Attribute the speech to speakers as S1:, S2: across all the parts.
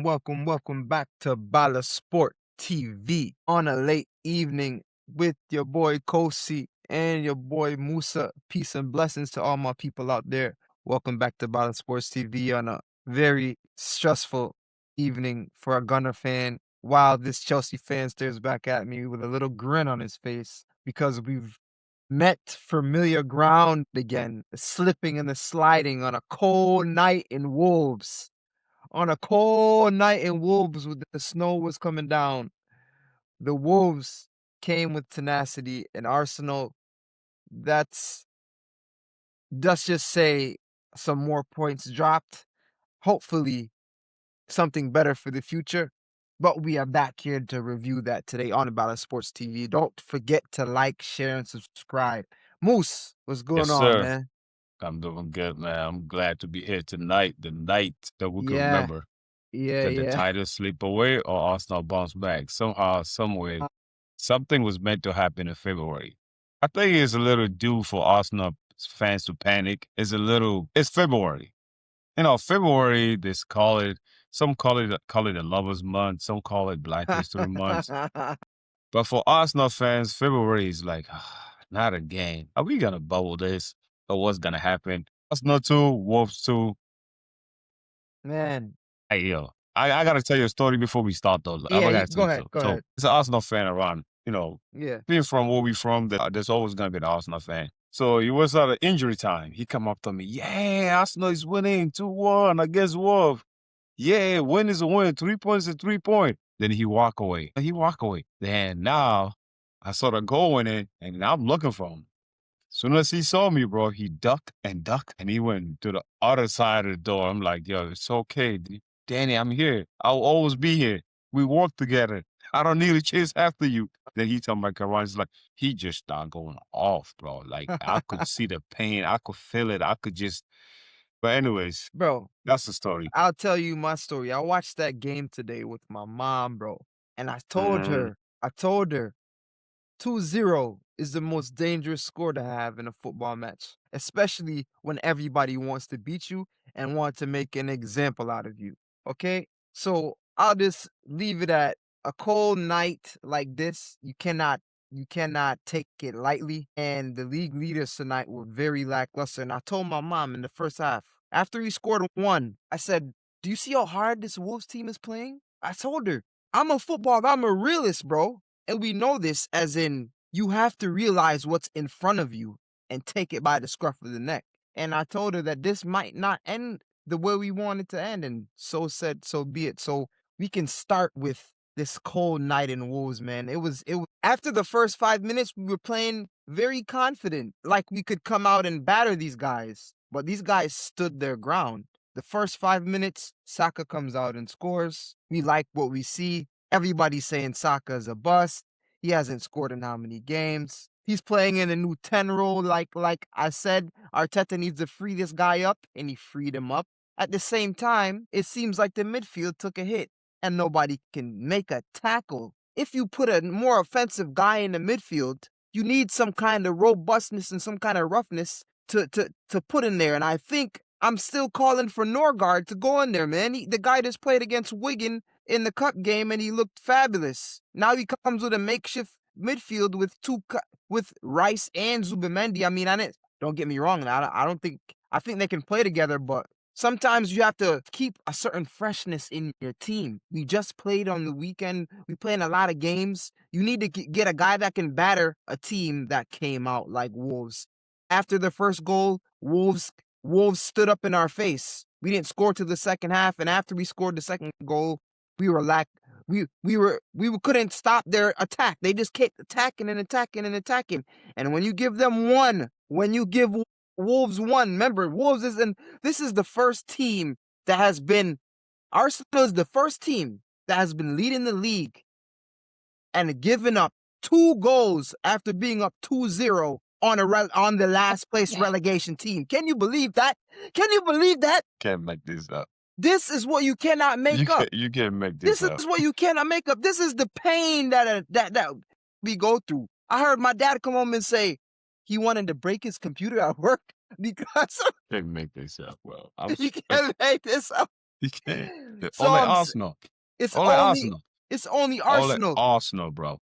S1: Welcome back to Bala Sport TV on a late evening with your boy Kosi and your boy Musa. Peace and blessings to all my people out there. Welcome back to Bala Sports TV on a very stressful evening for a Gunner fan. While this Chelsea fan stares back at me with a little grin on his face because we've met familiar ground again, the slipping and the sliding on a cold night in Wolves. On a cold night in Wolves when the snow was coming down, the Wolves came with tenacity, and Arsenal, that's let's just say some more points dropped. Hopefully something better for the future. But we are back here to review that today on About Sports TV. Don't forget to like, share, and subscribe. Moose, what's
S2: Yes,
S1: going on,
S2: sir.
S1: man?
S2: I'm doing good, man. I'm glad to be here tonight, the night that we can
S1: Yeah,
S2: remember
S1: yeah,
S2: that the
S1: yeah.
S2: Titans slip away or Arsenal bounce back. Somehow, someway, something was meant to happen in February. I think it's a little due for Arsenal fans to panic. It's February. February, some call it a lover's month, some call it Black History Month. But for Arsenal fans, February is like, not again. Are we going to bubble this? Or what's going to happen? Arsenal 2, Wolves 2.
S1: Man.
S2: Hey, yo, I got to tell you a story before we start, though. I
S1: Yeah,
S2: got to tell
S1: go
S2: you
S1: ahead,
S2: so.
S1: go
S2: So,
S1: ahead.
S2: it's an Arsenal fan around,
S1: Yeah.
S2: being from where we from, there's always going to be an Arsenal fan. So, it was at an injury time. He come up to me, yeah, Arsenal is winning 2-1 against Wolves. Yeah, win is a win. 3 points is 3 point. Then he walk away. Then now I saw the goal in it, and I'm looking for him. Soon as he saw me, bro, he ducked, and he went to the other side of the door. I'm like, yo, it's okay, Danny, I'm here. I'll always be here. We work together. I don't need to chase after you. Then he told my Karan, he's like, he just started going off, bro. Like, I could see the pain. I could feel it. But anyways,
S1: Bro,
S2: that's the story.
S1: I'll tell you my story. I watched that game today with my mom, bro. And
S2: Mhm.
S1: I told her 2-0 is the most dangerous score to have in a football match, especially when everybody wants to beat you and want to make an example out of you. Okay? So I'll just leave it at a cold night like this. You cannot take it lightly. And the league leaders tonight were very lackluster. And I told my mom in the first half, after he scored one, I said, "Do you see how hard this Wolves team is playing?" I told her, I'm a realist, bro. And we know this as in you have to realize what's in front of you and take it by the scruff of the neck. And I told her that this might not end the way we want it to end. And so said, so be it. So we can start with this cold night in Wolves, man. It was after the first 5 minutes, we were playing very confident, like we could come out and batter these guys. But these guys stood their ground. The first 5 minutes, Saka comes out and scores. We like what we see. Everybody's saying Saka is a bust. He hasn't scored in how many games? He's playing in a new 10 role. Like I said, Arteta needs to free this guy up, and he freed him up. At the same time, it seems like the midfield took a hit, and nobody can make a tackle. If you put a more offensive guy in the midfield, you need some kind of robustness and some kind of roughness to put in there. And I think I'm still calling for Norgard to go in there, man. The guy just played against Wigan in the cup game, and he looked fabulous. Now he comes with a makeshift midfield with Rice and Zubimendi. I mean, don't get me wrong. I think they can play together, but sometimes you have to keep a certain freshness in your team. We just played on the weekend. We played a lot of games. You need to get a guy that can batter a team that came out like Wolves. After the first goal, Wolves stood up in our face. We didn't score to the second half, and after we scored the second goal, we were lack. We couldn't stop their attack. They just kept attacking and attacking and attacking. And when you give them one, when you give Wolves one, remember this is the first team that has been Arsenal is the first team that has been leading the league and given up 2 goals after being up 2-0 on the last place relegation team. Can you believe that? Can you believe that?
S2: Can't make this up.
S1: This is what you cannot make up.
S2: You can't make this
S1: This
S2: up.
S1: is what you cannot make up. This is the pain that we go through. I heard my dad come home and say he wanted to break his computer at work because
S2: Can't make this up, bro.
S1: he can't make this up.
S2: You can't.
S1: So
S2: Only Arsenal.
S1: it's
S2: Only
S1: only
S2: Arsenal.
S1: it's only
S2: Only
S1: Arsenal.
S2: Arsenal, bro.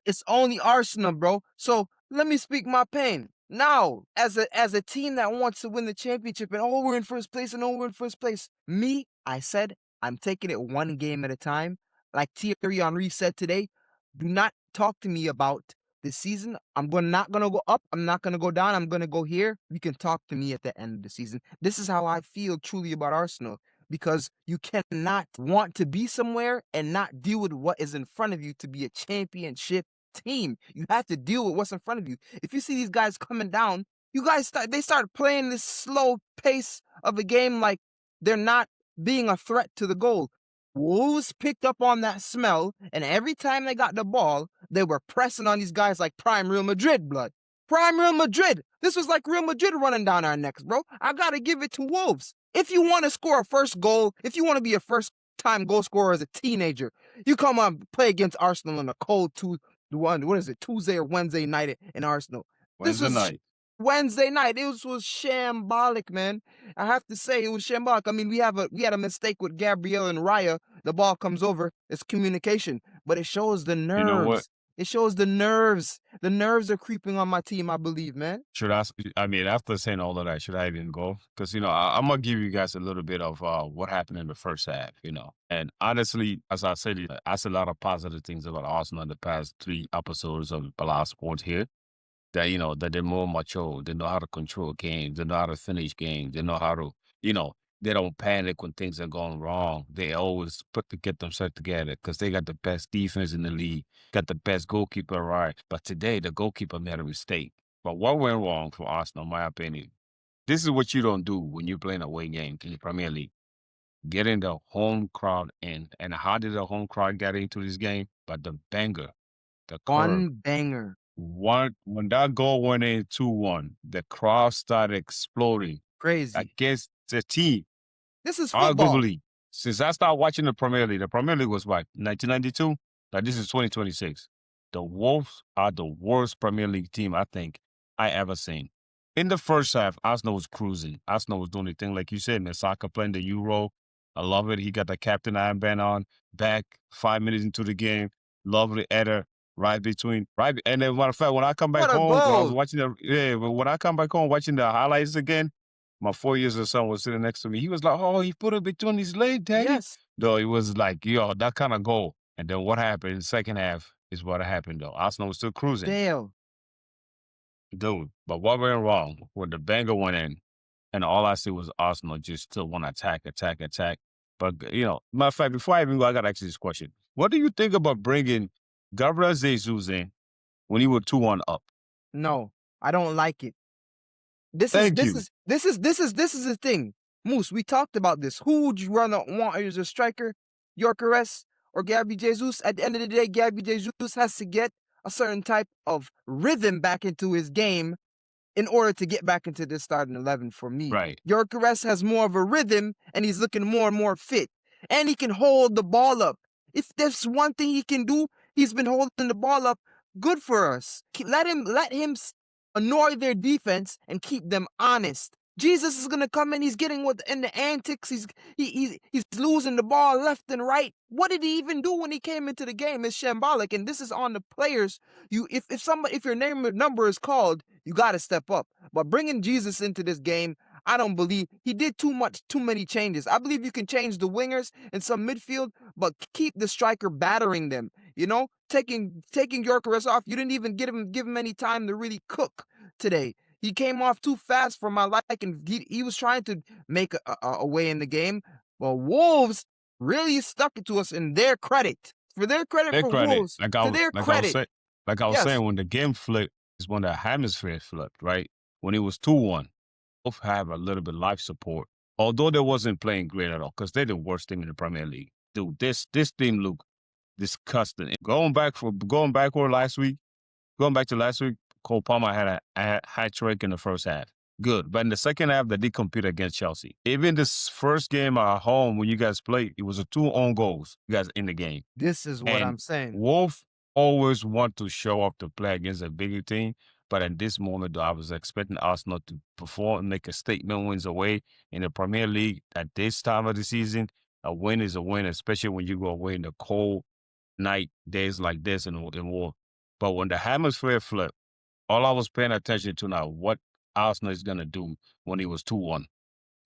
S1: It's only Arsenal, bro. So let me speak my pain. Now, as a team that wants to win the championship, and oh, we're in first place, and oh, we're in first place. Me, I said I'm taking it one game at a time. Like Thierry Henry said today, do not talk to me about this season. Not gonna go up. I'm not gonna go down. I'm gonna go here. You can talk to me at the end of the season. This is how I feel truly about Arsenal, because you cannot want to be somewhere and not deal with what is in front of you to be a championship team. You have to deal with what's in front of you. If you see these guys coming down, they start playing this slow pace of a game like they're not being a threat to the goal. Wolves picked up on that smell, and every time they got the ball, they were pressing on these guys like prime Real Madrid blood. Prime Real Madrid. This was like Real Madrid running down our necks, bro. I gotta give it to Wolves. If you want to score a first goal, if you want to be a first time goal scorer as a teenager, you come on play against Arsenal on a cold what is it, Tuesday or Wednesday night in Arsenal. This
S2: Wednesday
S1: was
S2: night.
S1: Wednesday night. It was shambolic, man. I have to say it was shambolic. I mean, we had a mistake with Gabriel and Raya. The ball comes over. It's communication, but it shows the
S2: You know what?
S1: nerves. It shows the nerves. The nerves are creeping on my team, I believe, man.
S2: Should I mean, after saying all of that, should I even go? Because, I'm going to give you guys a little bit of what happened in the first half. And honestly, as I said, I said a lot of positive things about Arsenal in the past 3 episodes of Ballast Sports here. That they're more mature. They know how to control games. They know how to finish games. They know how to, you know, they don't panic when things are going wrong. They always get themselves together because they got the best defense in the league, got the best goalkeeper, right? But today, the goalkeeper made a mistake. But what went wrong for Arsenal, in my opinion? This is what you don't do when you're playing away game in the Premier League. Getting the home crowd in. And how did the home crowd get into this game? But the banger, the curve.
S1: One banger.
S2: When that goal went in 2-1, the crowd started exploding
S1: Crazy.
S2: against the team.
S1: This is football.
S2: Arguably, since I started watching the Premier League was what, 1992? Like, this is 2026. The Wolves are the worst Premier League team I think I ever seen. In the first half, Arsenal was cruising. Arsenal was doing the thing, like you said, man. Saka playing the Euro. I love it. He got the captain armband on. Back 5 minutes into the game. Lovely header. And then, matter of fact, when I come back
S1: What a
S2: home, when I was
S1: goal.
S2: watching when I come back home watching the highlights again, my 4 years old son was sitting next to me. He was like, "Oh, he put it between his legs, Daddy."
S1: Yes.
S2: Though it was like, yo, that kind of goal. And then what happened in the second half is what happened, though. Arsenal was still cruising,
S1: Dale.
S2: dude. But what went wrong when the banger went in, and all I see was Arsenal just still want to attack, attack, attack. But, matter of fact, before I even go, I got to ask you this question. What do you think about bringing Gabriel Jesus in when he was 2-1 up?
S1: No, I don't like it. This is
S2: Thank
S1: this
S2: you.
S1: is this is this is this is the thing. Moose, we talked about this. Who would you rather want as a striker? Gyökeres or Gabby Jesus? At the end of the day, Gabby Jesus has to get a certain type of rhythm back into his game in order to get back into this starting 11 for me.
S2: Right.
S1: Gyökeres has more of a rhythm, and he's looking more and more fit. And he can hold the ball up. If there's one thing he can do, he's been holding the ball up. Good for us. Let him annoy their defense and keep them honest. Jesus is gonna come in. He's getting in the antics. He's losing the ball left and right. What did he even do when he came into the game? It's shambolic, and this is on the players. If your name and number is called, you got to step up. But bringing Jesus into this game, I don't believe he did too many changes. I believe you can change the wingers and some midfield, but keep the striker battering them. Taking Gyökeres off. You didn't even give him any time to really cook today. He came off too fast for my liking. He was trying to make a way in the game. Well, Wolves really stuck it to us in their credit. For their credit
S2: Their
S1: for
S2: credit.
S1: Wolves, to their credit.
S2: Like I was
S1: Yes.
S2: saying, when the game flipped is when the hemisphere flipped, right? When it was 2-1, both have a little bit life support. Although they wasn't playing great at all, because they're the worst team in the Premier League. Dude, this team look disgusting. Going backward going back to last week, Cole Palmer had a hat trick in the first half. Good. But in the second half, they did compete against Chelsea. Even this first game at home when you guys played, it was a 2 own goals, you guys in the game.
S1: This is what
S2: And
S1: I'm saying.
S2: Wolf always want to show up to play against a bigger team, But at this moment, though, I was expecting Arsenal to perform and make a statement wins away in the Premier League at this time of the season. A win is a win, especially when you go away in the cold night days like this in war. But when the hemisphere flipped, all I was paying attention to now, what Arsenal is gonna do when he was 2-1.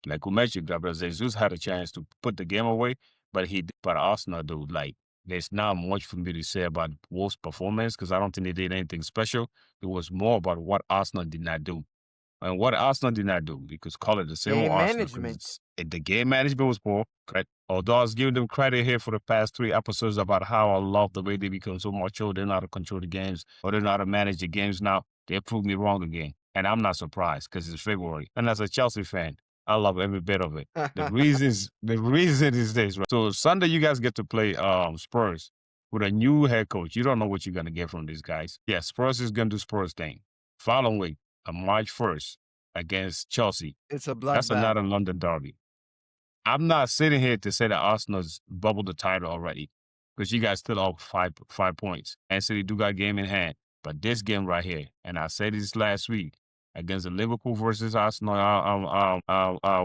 S2: Like we mentioned, Gabriel Jesus had a chance to put the game away, but but Arsenal, dude, like there's not much for me to say about Wolves' performance because I don't think they did anything special. It was more about what Arsenal did not do. And what Arsenal did not do, because call it the same old
S1: Game
S2: Arsenal,
S1: management.
S2: because the game management was poor, correct? Although I was giving them credit here for the past 3 episodes about how I love the way they become so mature, they know how to control the games, or they know how to manage the games now, they proved me wrong again. And I'm not surprised because it's February. And as a Chelsea fan, I love every bit of it. The reason is this, right? So Sunday you guys get to play Spurs with a new head coach. You don't know what you're gonna get from these guys. Yeah, Spurs is gonna do Spurs thing. Following week, on March 1st, against Chelsea.
S1: It's a
S2: That's
S1: bloodbath.
S2: another London derby. I'm not sitting here to say that Arsenal's bubbled the title already because you guys still off five points. And City do got game in hand. But this game right here, and I said this last week against the Liverpool versus Arsenal,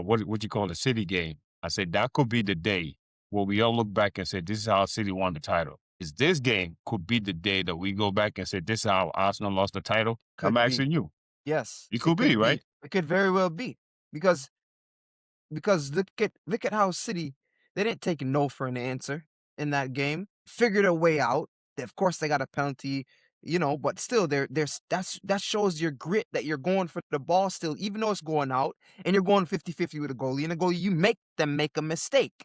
S2: what you call the City game. I said that could be the day where we all look back and say this is how City won the title. Is this game could be the day that we go back and say this is how Arsenal lost the title? I'm
S1: Could be.
S2: asking you.
S1: Yes,
S2: It
S1: it
S2: could be,
S1: could
S2: right?
S1: be. It could very well be. Because look at how City, they didn't take no for an answer in that game. Figured a way out. Of course, they got a penalty, but still, that shows your grit that you're going for the ball still, even though it's going out, and you're going 50-50 with a goalie. And a goalie, you make them make a mistake,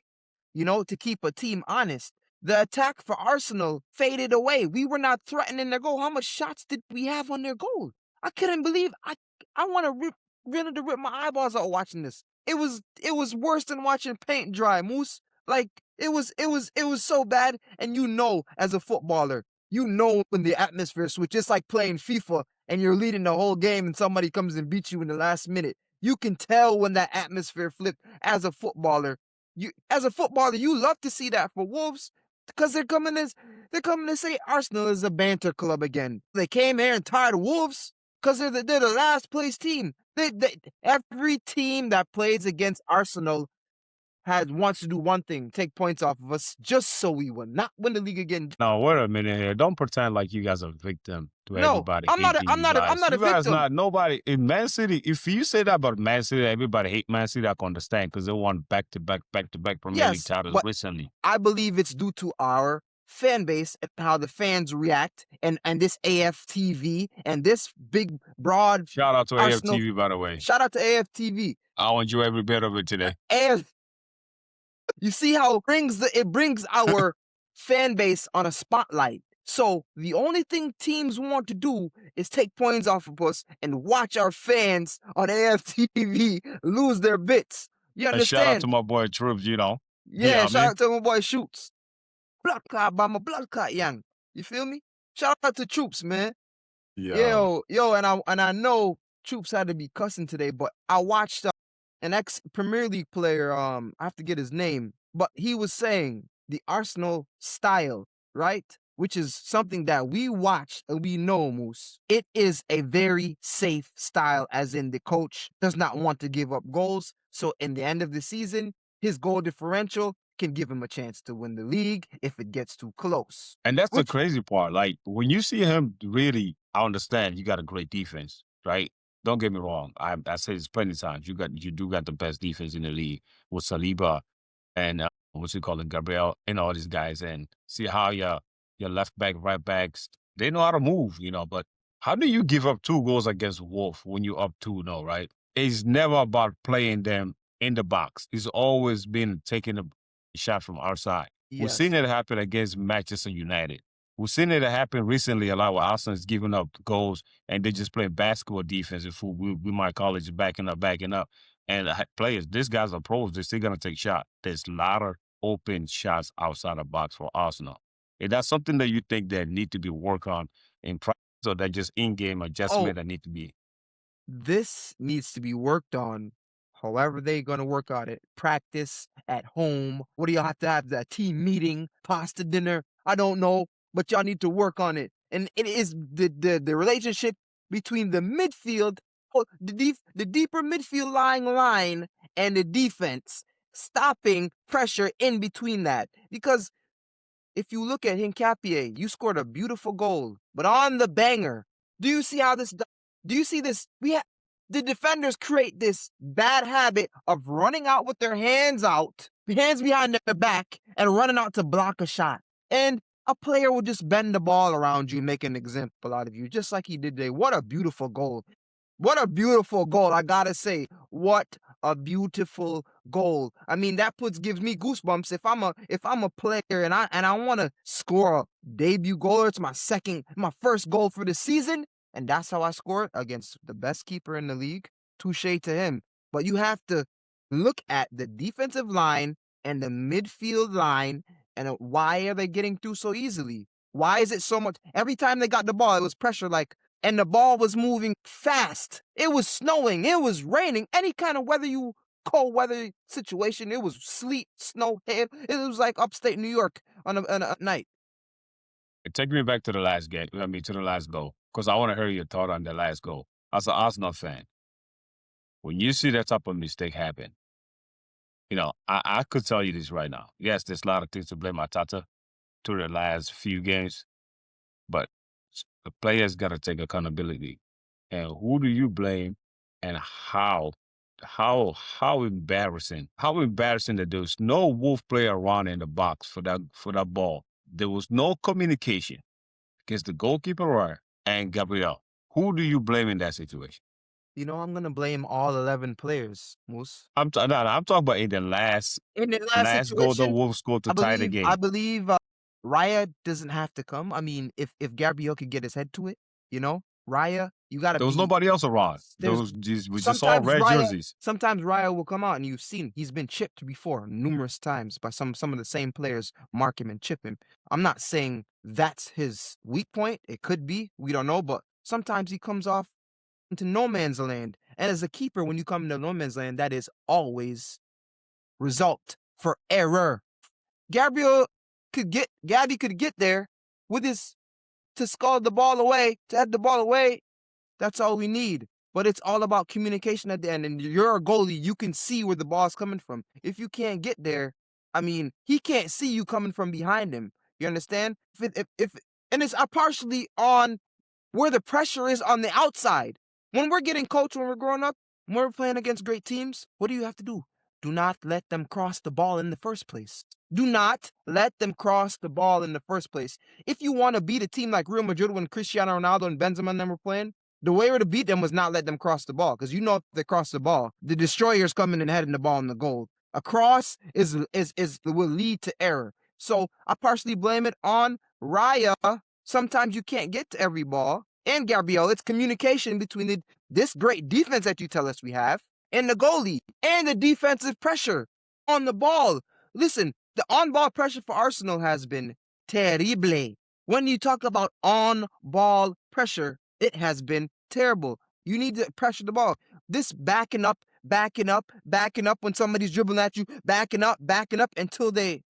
S1: to keep a team honest. The attack for Arsenal faded away. We were not threatening their goal. How much shots did we have on their goal? I couldn't believe. I want to rip my eyeballs out watching this. It was worse than watching paint dry, Moose. Like it was so bad. And as a footballer, when the atmosphere switches. It's like playing FIFA and you're leading the whole game and somebody comes and beats you in the last minute. You can tell when that atmosphere flipped as a footballer. You love to see that for Wolves because they're coming to say Arsenal is a banter club again. They came here and tired of Wolves because they're the last place team. Every team that plays against Arsenal wants to do one thing: take points off of us, just so we will not win the league again.
S2: No, wait a minute here. Don't pretend like you guys are victim to
S1: No,
S2: everybody
S1: I'm not.
S2: hating
S1: I'm
S2: you
S1: not. I'm
S2: guys.
S1: not a
S2: You guys
S1: victim.
S2: not nobody in Man City. If you say that about Man City, everybody hate Man City. I can understand because they won back to back Premier League
S1: Yes,
S2: titles
S1: but
S2: recently.
S1: I believe it's due to our fan base and how the fans react, and this AFTV and this big broad
S2: Shout out to
S1: Arsenal.
S2: AFTV, by the way.
S1: Shout out to AFTV.
S2: I'll enjoy every bit of it today.
S1: AF You see how it brings our fan base on a spotlight. So the only thing teams want to do is take points off of us and watch our fans on AFTV lose their bits. You
S2: And shout out to
S1: understand?
S2: my boy Troops, you know. Yeah,
S1: Yeah,
S2: I
S1: shout
S2: mean,
S1: out to my boy Shoots. Blood clot by my blood clot young. You feel me? Shout out to Troops, man.
S2: yeah.
S1: Yo, and I know Troops had to be cussing today, but I watched an ex Premier League player. I have to get his name, but he was saying the Arsenal style, right? Which is something that we watch and we know, Moose. It is a very safe style, as in the coach does not want to give up goals. So in the end of the season, his goal differential can give him a chance to win the league if it gets too close.
S2: And that's the
S1: Which
S2: crazy part. Like when you see him really, I understand you got a great defense, right? Don't get me wrong. I say this plenty of times. You do got the best defense in the league with Saliba and what's he calling Gabriel and all these guys, and see how your left back, right backs, they know how to move, But how do you give up 2 goals against Wolf when you're up 2-0, right? It's never about playing them in the box. It's always been taking a shot from our side. We've seen
S1: yes,
S2: it happen against Manchester United. We've seen it happen recently a lot where Arsenal is giving up goals and they just play basketball defense. If we might call it just backing up. And players, these guys are pros. They're still gonna take shots. There's a lot of open shots outside the box for Arsenal. Is that something that you think that need to be worked on in practice, or that just in-game
S1: oh,
S2: adjustment that need to be?
S1: this needs to be worked on. However they're gonna work on it. Practice at home. What do y'all have to have? That team meeting, pasta dinner? I don't know, but y'all need to work on it. And it is the relationship between the midfield, the deeper midfield line and the defense, stopping pressure in between that. Because if you look at Hincapié, you scored a beautiful goal, but on the banger, do you see how this? Do you see this? The defenders create this bad habit of running out with their hands out, hands behind their back, and running out to block a shot. And a player will just bend the ball around you, and make an example out of you, just like he did today. What a beautiful goal! What a beautiful goal, I gotta say. What a beautiful goal. I mean, that gives me goosebumps if I'm a player and I want to score a debut goal, or it's my first goal for the season, and that's how I score it against the best keeper in the league. Touche to him. But you have to look at the defensive line and the midfield line, and why are they getting through so easily? Why is it so much? Every time they got the ball, it was pressure, like, and the ball was moving fast. It was snowing. It was raining. Any kind of cold weather situation. It was sleet, snow, hail. It was like upstate New York on a night.
S2: Take me back to the last game. I mean, to the last goal, because I want to hear your thought on the last goal. As an Arsenal fan, when you see that type of mistake happen, I could tell you this right now. Yes, there's a lot of things to blame Atata to the last few games, but the players got to take accountability. And who do you blame, and how? How embarrassing! How embarrassing that there was no Wolf player around in the box for that ball. There was no communication against the goalkeeper and Gabriel. Who do you blame in that situation?
S1: I'm gonna blame all 11 players, Moose.
S2: I'm talking about in the last
S1: In the last
S2: last goal the
S1: situation,
S2: Wolves scored to
S1: I
S2: tie the
S1: believe I
S2: game.
S1: believe Raya doesn't have to come. I mean, if Gabriel could get his head to it, Raya, you gotta
S2: There was
S1: be.
S2: nobody else around.
S1: There's
S2: We just all
S1: sometimes
S2: red
S1: Raya
S2: jerseys.
S1: sometimes Raya will come out, and you've seen he's been chipped before numerous times by some of the same players, mark him and chip him. I'm not saying that's his weak point. It could be, we don't know, but sometimes he comes off into no man's land. And as a keeper, when you come into no man's land, that is always result for error. Gabby could get there with his to scald the ball away, to head the ball away. That's all we need. But it's all about communication at the end. And you're a goalie, you can see where the ball's coming from. If you can't get there, I mean, he can't see you coming from behind him. You understand? And it's partially on where the pressure is on the outside. When we're getting coached, when we're growing up, when we're playing against great teams, what do you have to do? Do not let them cross the ball in the first place. Do not let them cross the ball in the first place. If you want to beat a team like Real Madrid when Cristiano Ronaldo and Benzema and them were playing, the way to beat them was not let them cross the ball, because if they cross the ball, the destroyer's coming and heading the ball in the goal. A cross will lead to error. So I partially blame it on Raya. Sometimes you can't get to every ball. And Gabriel, it's communication between this great defense that you tell us we have and the goalie and the defensive pressure on the ball. Listen, the on-ball pressure for Arsenal has been terrible. When you talk about on-ball pressure, it has been terrible. You need to pressure the ball. This backing up when somebody's dribbling at you, backing up until they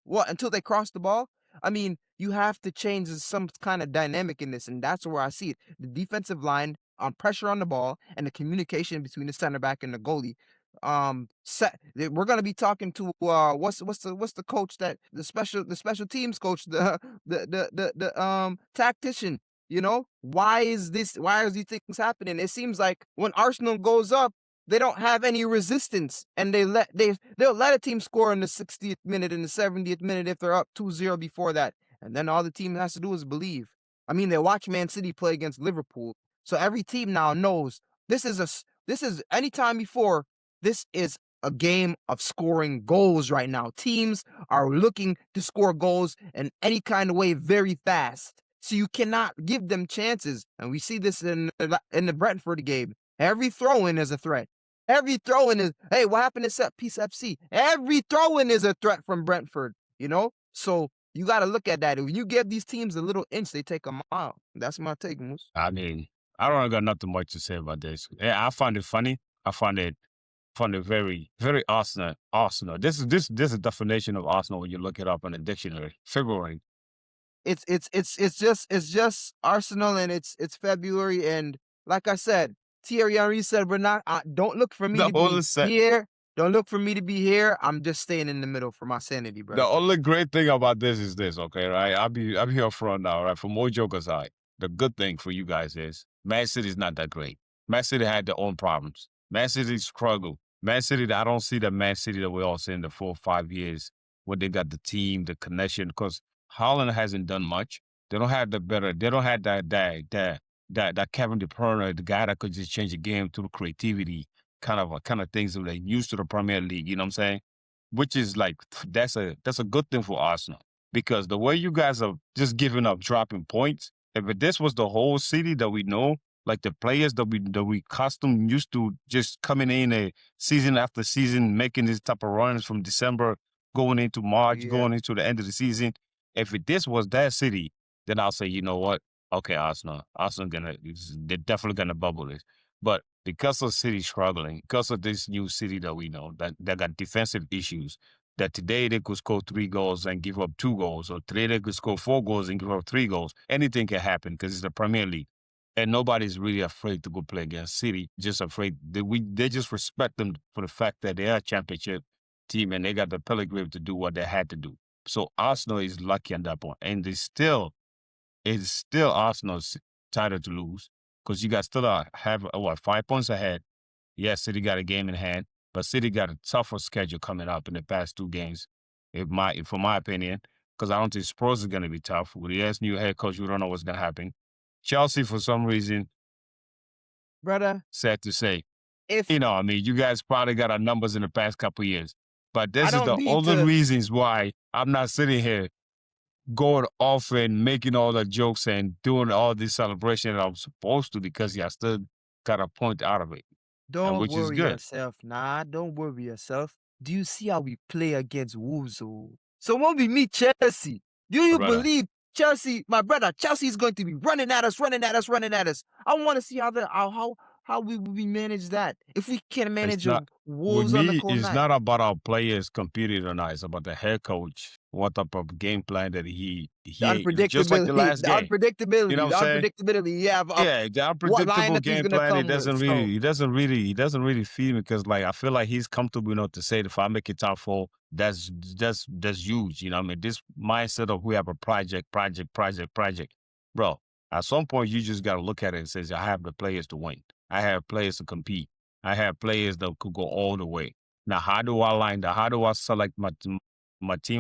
S1: cross the ball. I mean, you have to change some kind of dynamic in this, and that's where I see it. The defensive line on pressure on the ball and the communication between the center back and the goalie. We're gonna be talking to what's the coach, that the special teams coach, the tactician. Why is these things happening? It seems like when Arsenal goes up, they don't have any resistance, and they'll let a team score in the 60th minute, in the 70th minute if they're up 2-0 before that, and then all the team has to do is believe. I mean, they watch Man City play against Liverpool, so every team now knows this is anytime before. This is a game of scoring goals right now. Teams are looking to score goals in any kind of way very fast. So you cannot give them chances. And we see this in the Brentford game. Every throw-in is a threat. Every throw-in is, hey, what happened to Set Piece FC? Every throw-in is a threat from Brentford, So you got to look at that. If you give these teams a little inch, they take a mile. That's my take, Moose.
S2: I mean, I don't got nothing much to say about this. Yeah, I find it funny. I find it very, very Arsenal. Arsenal. This is a definition of Arsenal when you look it up in the dictionary. February.
S1: It's just Arsenal, and it's February, and like I said, Thierry Henry said, "We're not. Don't look for me
S2: The
S1: to
S2: only
S1: be
S2: set
S1: here. Don't look for me to be here. I'm just staying in the middle for my sanity,
S2: The
S1: brother."
S2: only great thing about this is this, okay, right? I'll be here front now, right? For more joke aside, the good thing for you guys is Man City's not that great. Man City had their own problems. Man City struggled. Man City, I don't see the Man City that we all see in the 4 or 5 years where they got the team, the connection, because Holland hasn't done much. They don't have they don't have that Kevin De Bruyne, the guy that could just change the game through creativity, kind of things that they used to the Premier League, you know what I'm saying? Which is like that's a good thing for Arsenal because the way you guys are just giving up, dropping points. If this was the whole city that we know, like the players that we custom used to just coming in a season after season, making these type of runs from December going into March,
S1: Yeah,
S2: going into the end of the season. If this was that city, then I'll say, you know what? Okay, Arsenal they're definitely gonna bubble this. But because of City struggling, because of this new city that we know that got defensive issues, that today they could score 3 goals and give up 2 goals, or today they could score 4 goals and give up 3 goals. Anything can happen because it's the Premier League. And nobody's really afraid to go play against City, just afraid that they just respect them for the fact that they are a championship team and they got the pedigree to do what they had to do. So Arsenal is lucky on that point. And it's still Arsenal's title to lose because you guys still have 5 points ahead. Yes, City got a game in hand, but City got a tougher schedule coming up in the past 2 games. For my opinion, because I don't think Spurs is going to be tough with the new head coach. We don't know what's going to happen. Chelsea, for some reason,
S1: brother.
S2: sad to say,
S1: If
S2: I mean, you guys probably got our numbers in the past couple of years, but
S1: I
S2: this is
S1: don't
S2: the
S1: need
S2: only
S1: to,
S2: reasons why I'm not sitting here going off and making all the jokes and doing all this celebration that I'm supposed to because I still got a point out of it, and
S1: don't
S2: which is
S1: worry
S2: good.
S1: yourself. Nah, don't worry yourself. Do you see how we play against Wolves? Oh? So when we meet Chelsea, do
S2: My
S1: you
S2: brother,
S1: believe Chelsea, my brother, Chelsea is going to be running at us, running at us, running at us? I want to see how we manage that. If we can
S2: it's
S1: manage a
S2: not with
S1: Wolves on the
S2: me.
S1: cold
S2: It's
S1: night.
S2: not about our players competing or not. It's about the head coach. What type of game plan that
S1: The
S2: he ain't just like the
S1: unpredictability,
S2: last
S1: the
S2: game. You know
S1: unpredictability,
S2: what I'm
S1: the
S2: saying?
S1: unpredictability. You have
S2: Yeah, the
S1: what
S2: unpredictable
S1: lineup he's
S2: game
S1: gonna
S2: plan. It
S1: come with.
S2: doesn't
S1: So
S2: really, it doesn't really, it doesn't really feed me because, like, I feel like he's comfortable enough to say, if I make it top four, that's huge. You know, what I mean, this mindset of we have a project, bro. At some point, you just got to look at it and says, I have the players to win. I have players to compete. I have players that could go all the way. Now, how do I line that? How do I select my team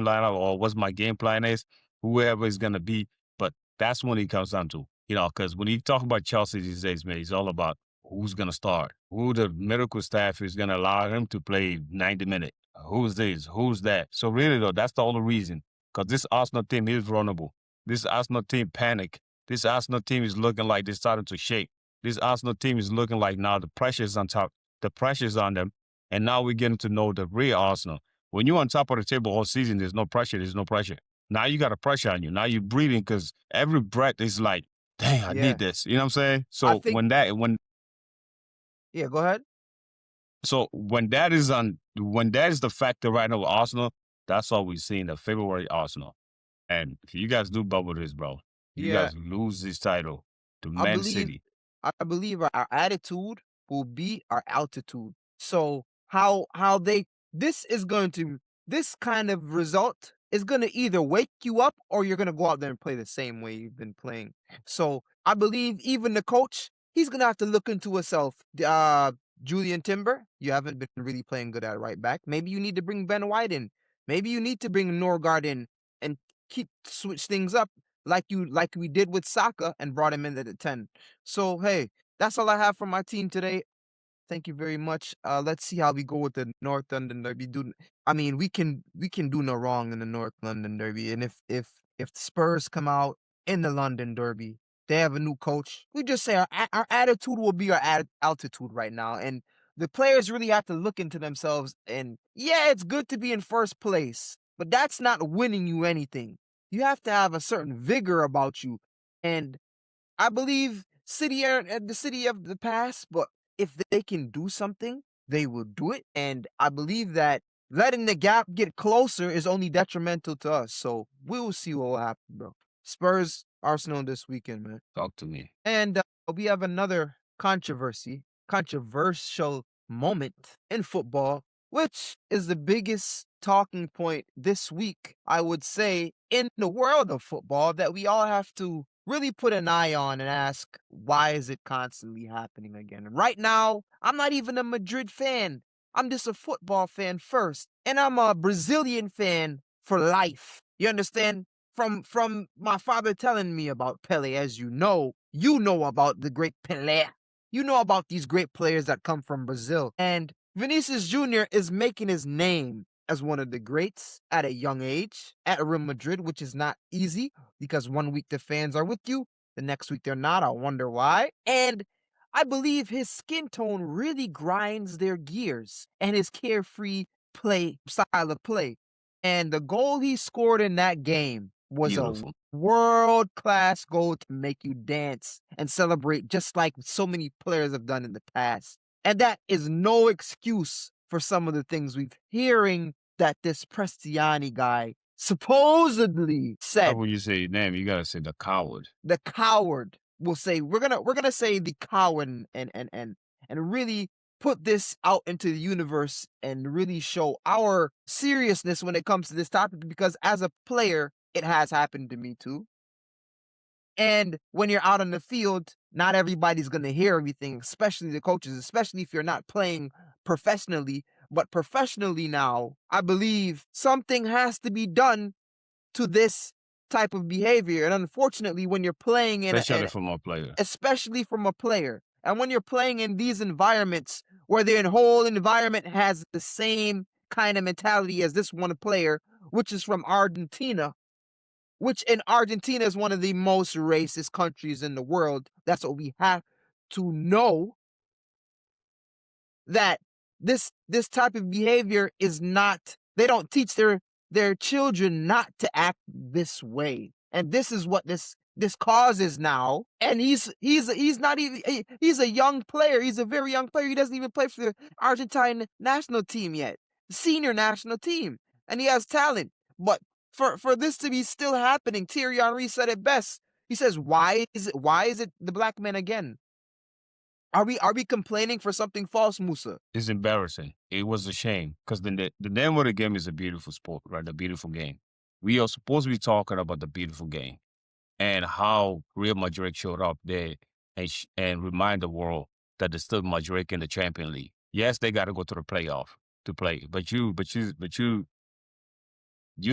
S2: lineup or what's my game plan is? Whoever is gonna be, but that's when it comes down to, because when you talk about Chelsea these days, man, it's all about who's going to start, who the medical staff is going to allow him to play 90 minutes, who's this, who's that. So really, though, that's the only reason, because this Arsenal team is vulnerable. This Arsenal team panic. This Arsenal team is looking like they're starting to shake. This Arsenal team is looking like now the pressure's on top, the pressure's on them, and now we're getting to know the real Arsenal. When you're on top of the table all season, there's no pressure. There's no pressure. Now you got a pressure on you. Now you're breathing because every breath is like, dang, I
S1: yeah,
S2: need this. You know what I'm saying?
S1: I
S2: So
S1: think yeah. Go ahead.
S2: when that is the factor right now with Arsenal, that's all we've seen, the February Arsenal. And if you guys do bubble this, bro, you
S1: Yeah,
S2: guys lose this title to
S1: I
S2: Man
S1: believe
S2: City.
S1: I believe our attitude will be our altitude. So how they this is going to this kind of result is going to either wake you up or you're going to go out there and play the same way you've been playing. So I believe even the coach, he's going to have to look into himself. Julian Timber, you haven't been really playing good at right back. Maybe you need to bring Ben White in. Maybe you need to bring Norgard in and keep switch things up like we did with Saka and brought him in at the 10. So hey, that's all I have for my team today. Thank you very much. Let's see how we go with the North London Derby. I mean, we can do no wrong in the North London Derby. And if the Spurs come out in the London Derby, they have a new coach. We just say our attitude will be our altitude right now, and the players really have to look into themselves. And yeah, it's good to be in first place, but that's not winning you anything. You have to have a certain vigor about you, and I believe City are the city of the past, but if they can do something, they will do it. And I believe that letting the gap get closer is only detrimental to us. So we will see what will happen, bro. Spurs, Arsenal this weekend, man.
S2: Talk to me.
S1: And we have another controversial moment in football, which is the biggest talking point this week, I would say, in the world of football that we all have to really put an eye on and ask, why is it constantly happening again? Right now, I'm not even a Madrid fan. I'm just a football fan first, and I'm a Brazilian fan for life. You understand? From my father telling me about Pele, as you know about the great Pele. You know about these great players that come from Brazil. And Vinicius Jr. is making his name as one of the greats at a young age at Real Madrid, which is not easy because one week the fans are with you, the next week they're not. I wonder why. And I believe his skin tone really grinds their gears and his carefree play style of play. And the goal he scored in that game was a
S2: Beautiful.
S1: world class goal to make you dance and celebrate, just like so many players have done in the past. And that is no excuse for some of the things we've hearing that this Prestiani guy supposedly
S2: How
S1: said.
S2: would you say name? You gotta say the coward.
S1: The coward will say, we're gonna say the coward, and really put this out into the universe and really show our seriousness when it comes to this topic, because as a player it has happened to me too. And when you're out on the field, not everybody's going to hear everything, especially the coaches, especially if you're not playing professionally. But professionally now, I believe something has to be done to this type of behavior. And unfortunately, when you're playing
S2: Especially from a player.
S1: especially from a player, and when you're playing in these environments where the whole environment has the same kind of mentality as this one player, which is from Argentina, which in Argentina is one of the most racist countries in the world. That's what we have to know, that this type of behavior is not, they don't teach their children not to act this way. And this is what this causes now. And he's not even he's a young player. He's a very young player. He doesn't even play for the Argentine national team yet, senior national team. And he has talent. But for this to be still happening, Thierry Henry said it best. He says, why is it the black man again? Are we complaining for something false, Musa?
S2: It's embarrassing. It was a shame because the name of the game is a beautiful sport, right? A beautiful game. We are supposed to be talking about the beautiful game and how Real Madrid showed up there and remind the world that there's still Madrid in the Champions League. Yes, they got to go to the playoff to play, but you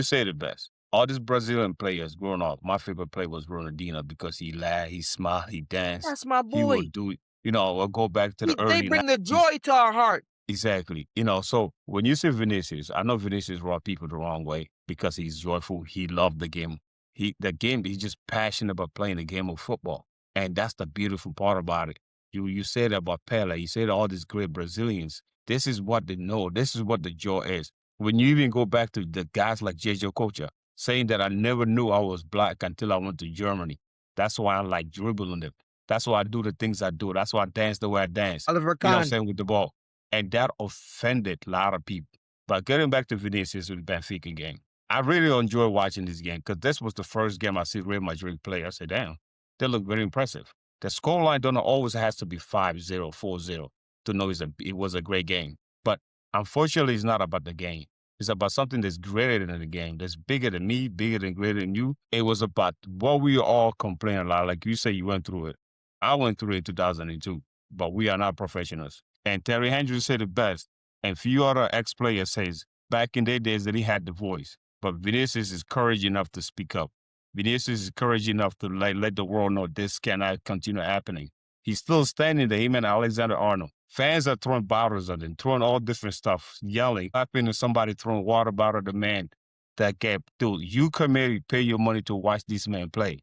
S2: said it best. All these Brazilian players growing up, my favorite player was Ronaldinho because he laughed, he smiled, he danced.
S1: That's my
S2: He will
S1: boy.
S2: do it. I'll go back to the
S1: They
S2: early
S1: bring the
S2: 90s.
S1: joy to our heart.
S2: Exactly. So when you say Vinicius, I know Vinicius rub people the wrong way because he's joyful. He loved the game. He's just passionate about playing the game of football. And that's the beautiful part about it. You said about Pele, you said all these great Brazilians. This is what they know. This is what the joy is. When you even go back to the guys like JJ Kocha, saying that I never knew I was black until I went to Germany. That's why I like dribbling them. That's why I do the things I do. That's why I dance the way I dance.
S1: Oliver
S2: You know what I'm
S1: Kahn.
S2: saying, with the ball. And that offended a lot of people. But getting back to Vinicius with the Benfica game, I really enjoy watching this game because this was the first game I see Real Madrid play. I said, damn, they look very impressive. The scoreline don't always has to be 5-0, 4-0 to know it was a great game. But unfortunately, it's not about the game. It's about something that's greater than the game, that's bigger than me, bigger than greater than you. It was about what we all complain a lot. Like you say, you went through it. I went through it in 2002, but we are not professionals. And Terry Henry said it best, and few other ex-players says back in their days that he had the voice, but Vinicius is courage enough to speak up. Vinicius is courage enough to let the world know this cannot continue happening. He's still standing there, him and Alexander Arnold. Fans are throwing bottles at him, throwing all different stuff, yelling, clapping at somebody throwing water bottle at the man that gap. Dude, you come here, you pay your money to watch this man play.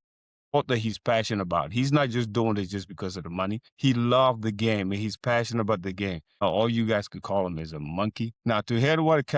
S2: What that he's passionate about. He's not just doing it just because of the money. He loved the game and he's passionate about the game. All you guys could call him is a monkey. Now, to hear what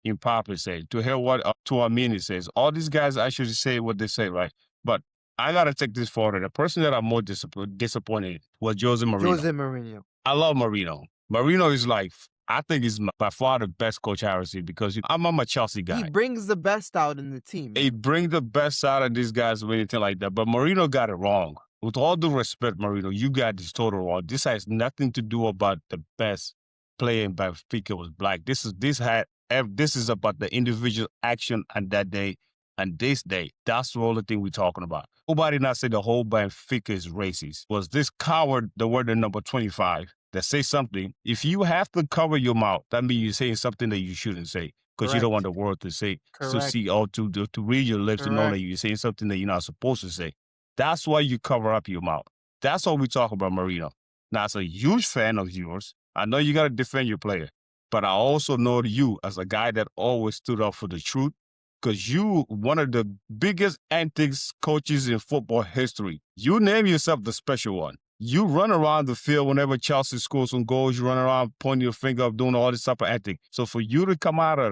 S2: in Papa said, to hear what Tuamini says, all these guys actually say what they say, right? But I got to take this forward. The person that I'm more disappointed was Jose Mourinho.
S1: Jose Mourinho.
S2: I love Mourinho. Mourinho is like, I think he's by far the best coach I ever seen because I'm a Chelsea guy.
S1: He brings the best out in the team.
S2: He brings the best out of these guys or anything like that. But Mourinho got it wrong. with all due respect, Marino, you got this total wrong. This has nothing to do about the best player in Benfica was black. This is about the individual action on that day and this day. That's the only thing we're talking about. Nobody not say the whole Benfica is racist. Was this coward the word in number 25 that say something? If you have to cover your mouth, that means you're saying something that you shouldn't say because you don't want
S1: Correct.
S2: the world to say, to
S1: Correct.
S2: see, or to read your lips to know that
S1: Correct.
S2: you're saying something that you're not supposed to say. That's why you cover up your mouth. That's all we talk about, Marino. Now, as a huge fan of yours, I know you got to defend your player, but I also know you as a guy that always stood up for the truth because you one of the biggest antics coaches in football history. You name yourself the special one. You run around the field whenever Chelsea scores some goals. You run around pointing your finger up, doing all this type of antic. So for you to come out of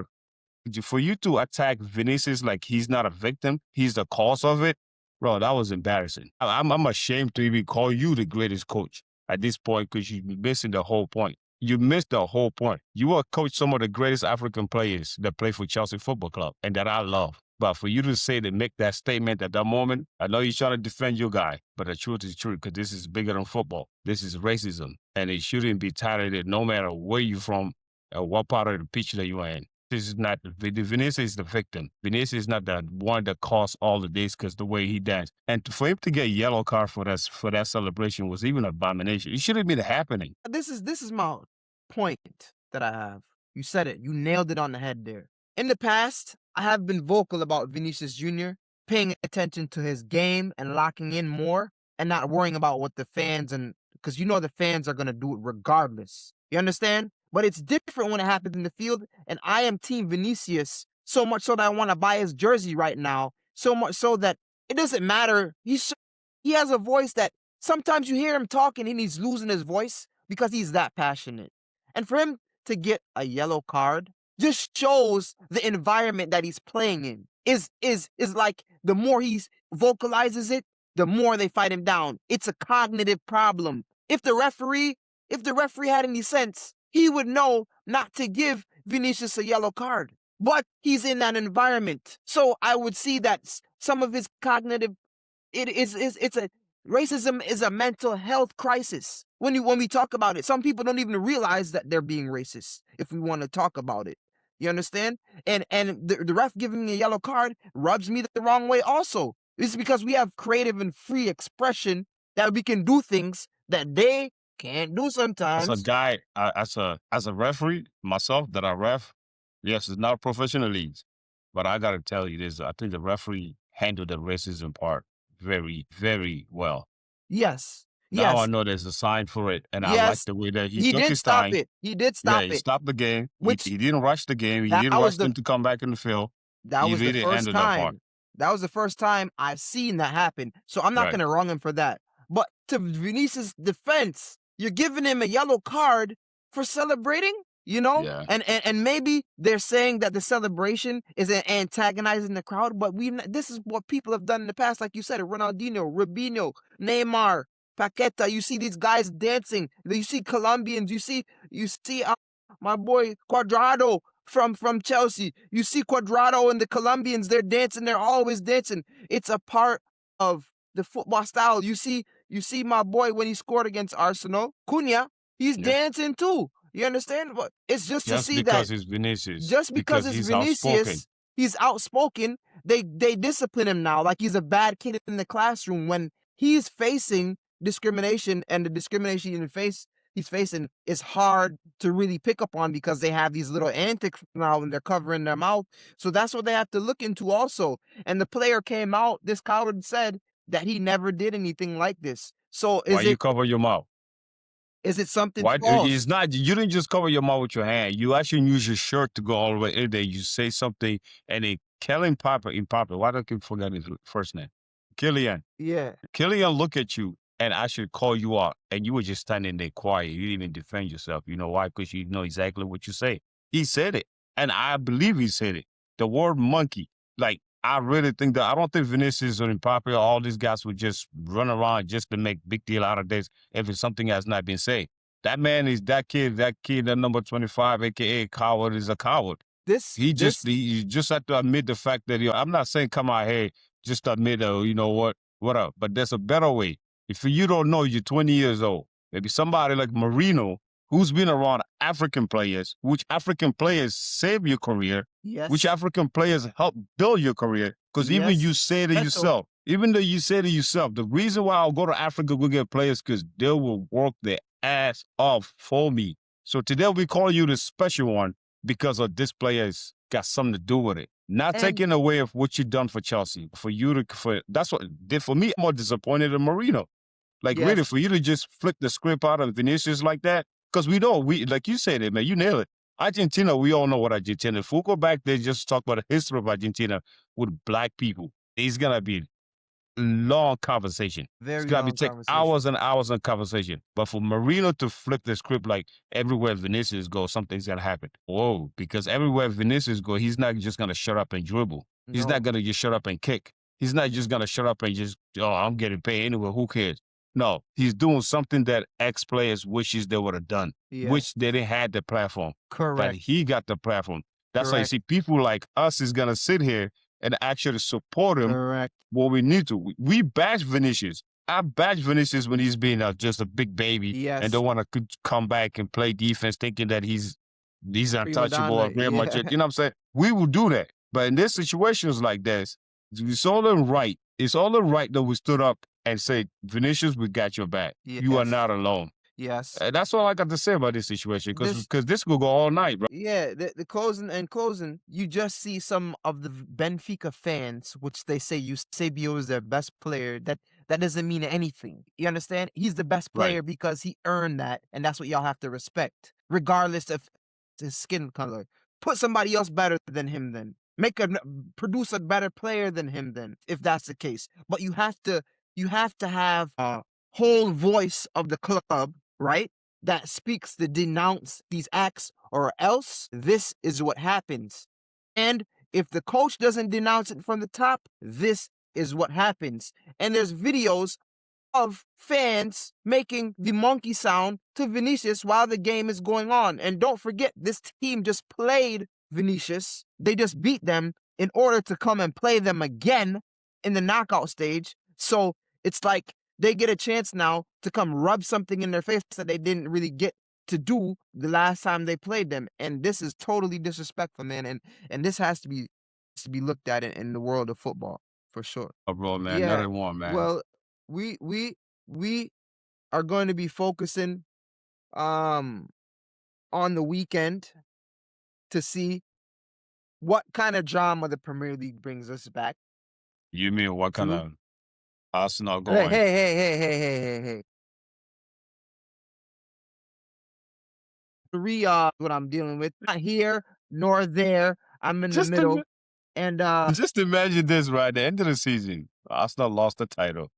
S2: for you to attack Vinicius like he's not a victim, he's the cause of it, bro, that was embarrassing. I'm ashamed to even call you the greatest coach at this point because you're missing the whole point. You missed the whole point. You are coach some of the greatest African players that play for Chelsea Football Club and that I love. But for you to say to make that statement at that moment, I know you're trying to defend your guy, but the truth is true because this is bigger than football. This is racism, and it shouldn't be tolerated no matter where you're from or what part of the pitch that you are in. This is not Vinicius is the victim. Vinicius is not the one that caused all of this because the way he danced. And for him to get a yellow card for that celebration was even an abomination. It shouldn't been happening.
S1: This is my point that I have. You said it. You nailed it on the head there. In the past, I have been vocal about Vinicius Jr. paying attention to his game and locking in more and not worrying about what the fans and because you know the fans are gonna do it regardless. You understand? But it's different when it happens in the field, and I am Team Vinicius so much so that I want to buy his jersey right now. So much so that it doesn't matter. He has a voice that sometimes you hear him talking and he's losing his voice because he's that passionate. And for him to get a yellow card just shows the environment that he's playing in. Is like the more he vocalizes it, the more they fight him down. It's a cognitive problem. If the referee had any sense, he would know not to give Vinicius a yellow card. But he's in that environment. So I would see that some of his cognitive it's a racism is a mental health crisis. When we talk about it, some people don't even realize that they're being racist if we want to talk about it. You understand? And the ref giving me a yellow card rubs me the wrong way also. It's because we have creative and free expression that we can do things that they can't do
S2: As a
S1: sometimes.
S2: guy, as a referee myself that I ref, yes, it's not professional leagues, but I gotta tell you this: I think the referee handled the racism part very, very well.
S1: Yes.
S2: Now I
S1: Yes.
S2: know there's a sign for it, and I like
S1: Yes.
S2: the way that he
S1: He
S2: took
S1: did
S2: his
S1: stop
S2: time.
S1: it. He did
S2: Yeah,
S1: stop
S2: he
S1: it.
S2: stopped the game. He,
S1: Which
S2: he didn't rush the game. He
S1: that
S2: didn't
S1: was
S2: rush
S1: the
S2: them to come back in the field.
S1: That
S2: He
S1: was the
S2: really
S1: first
S2: handled that part.
S1: time. That was the first time I've seen that happen. So I'm not
S2: Right.
S1: gonna wrong him for that. But to Vinicius' defense, you're giving him a yellow card for celebrating, you know?
S2: Yeah.
S1: And maybe they're saying that the celebration is antagonizing the crowd, but this is what people have done in the past, like you said, Ronaldinho, Rubinho, Neymar, Paqueta. You see these guys dancing. You see Colombians. You see my boy Cuadrado from Chelsea. You see Cuadrado and the Colombians, they're dancing, they're always dancing. It's a part of the football style. You see my boy when he scored against Arsenal, Cunha, he's
S2: Yeah.
S1: dancing too. You understand? But it's just to
S2: Just
S1: see that
S2: because he's Vinicius,
S1: just because
S2: because
S1: it's
S2: he's outspoken.
S1: Vinicius, he's outspoken. They discipline him now like he's a bad kid in the classroom when he's facing discrimination, and the discrimination he's facing is hard to really pick up on because they have these little antics now and they're covering their mouth. So that's what they have to look into also. And the player came out, this coward said that he never did anything like this. So
S2: Why
S1: is
S2: you
S1: it
S2: cover your mouth?
S1: is it something
S2: Why it's
S1: false?
S2: not you didn't just cover your mouth with your hand. You actually use your shirt to go all the way in there. You say something and then Kellen Papa in Papa. Why do I keep forgetting his first name? Killian.
S1: Yeah.
S2: Killian look at you and I should call you out and you were just standing there quiet. You didn't even defend yourself. You know why? Because you know exactly what you say. He said it. And I believe he said it. The word monkey. Like I really think that I don't think Vinicius or Mbappe or all these guys would just run around just to make big deal out of this if it's something has not been said. That man is that kid, that number 25, aka coward, is a coward.
S1: This this
S2: He just have to admit the fact that I'm not saying come out here just admit you know what up, but there's a better way. If you don't know, you're 20 years old. Maybe somebody like Mourinho, who's been around African players, which African players save your career, which
S1: Yes.
S2: African players help build your career. Because even you
S1: Yes.
S2: say to
S1: Eto.
S2: yourself, even though you say to yourself, the reason why I'll go to Africa go get players because they will work their ass off for me. So today we call you the special one because of this player's got something to do with it. Not
S1: And
S2: taking away of what you done for Chelsea. For you to for that's what did for me, I'm more disappointed in Marino. Like really,
S1: yes.
S2: for you to just flip the script out of Vinicius like that, because we know we like you said it, man. You nail it. Argentina, we all know what Argentina. If we go back there, just talk about the history of Argentina with black people. It's gonna be long conversation. It's
S1: Very
S2: gonna be
S1: long
S2: take
S1: conversation.
S2: hours and hours of conversation. But for Marino to flip the script like everywhere Vinicius goes, something's gonna happen. Whoa, because everywhere Vinicius go, he's not just gonna shut up and dribble. He's not
S1: No.
S2: gonna just shut up and kick. He's not just gonna shut up and just, oh, I'm getting paid anyway. Who cares? No, he's doing something that ex players wishes they would have done,
S1: Yes.
S2: which they didn't have the platform. But
S1: Correct.
S2: he got the platform. That's why you
S1: Correct.
S2: see people like us is gonna sit here and actually support him
S1: Correct.
S2: what we need to. We bash Vinicius. I bash Vinicius when he's being just a big baby and
S1: Yes.
S2: don't want to come back and play defense, thinking that he's
S1: Prima
S2: untouchable
S1: donna.
S2: or very much.
S1: Yeah.
S2: You know what I'm saying? We will do that, but in this situations like this, it's all in right. It's all in right that we stood up and said, Vinicius, we got your back. You are
S1: Yes.
S2: not alone.
S1: Yes.
S2: That's all I got to say about this situation
S1: This
S2: because this will go all night, bro.
S1: Yeah, the closing, you just see some of the Benfica fans, which they say Eusebio is their best player. That doesn't mean anything. You understand? He's the best
S2: Right.
S1: player because he earned that, and that's what y'all have to respect, regardless of his skin color. Put somebody else better than him then. Produce a better player than him then, if that's the case. But you have to have a whole voice of the club, right? That speaks to denounce these acts, or else this is what happens. And if the coach doesn't denounce it from the top, this is what happens. And there's videos of fans making the monkey sound to Vinicius while the game is going on. And don't forget, this team just played Vinicius. They just beat them in order to come and play them again in the knockout stage. So it's like they get a chance now to come rub something in their face that they didn't really get to do the last time they played them. And this is totally disrespectful, man. And this has to be looked at in the world of football for sure.
S2: Oh, bro, man,
S1: Yeah.
S2: another one, man.
S1: Well, we are going to be focusing um on the weekend to see what kind of drama the Premier League brings us back
S2: You mean what kind
S1: to.
S2: of Arsenal
S1: Hey,
S2: going?
S1: hey, hey, hey, hey, hey, hey, hey. What I'm dealing with. Not here nor there. I'm in the
S2: Just
S1: middle. And
S2: Just imagine this, right? At the end of the season, Arsenal lost the title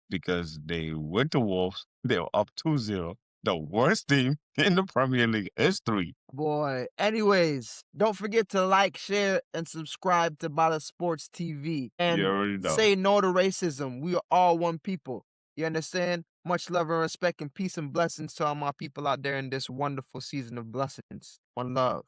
S2: because they went to Wolves. They were up 2-0. The worst team in the Premier League history.
S1: boy, anyways, don't forget to like, share, and subscribe to Bala Sports TV.
S2: You
S1: And
S2: already know.
S1: say no to racism. We are all one people. You understand? Much love and respect and peace and blessings to all my people out there in this wonderful season of blessings. One love.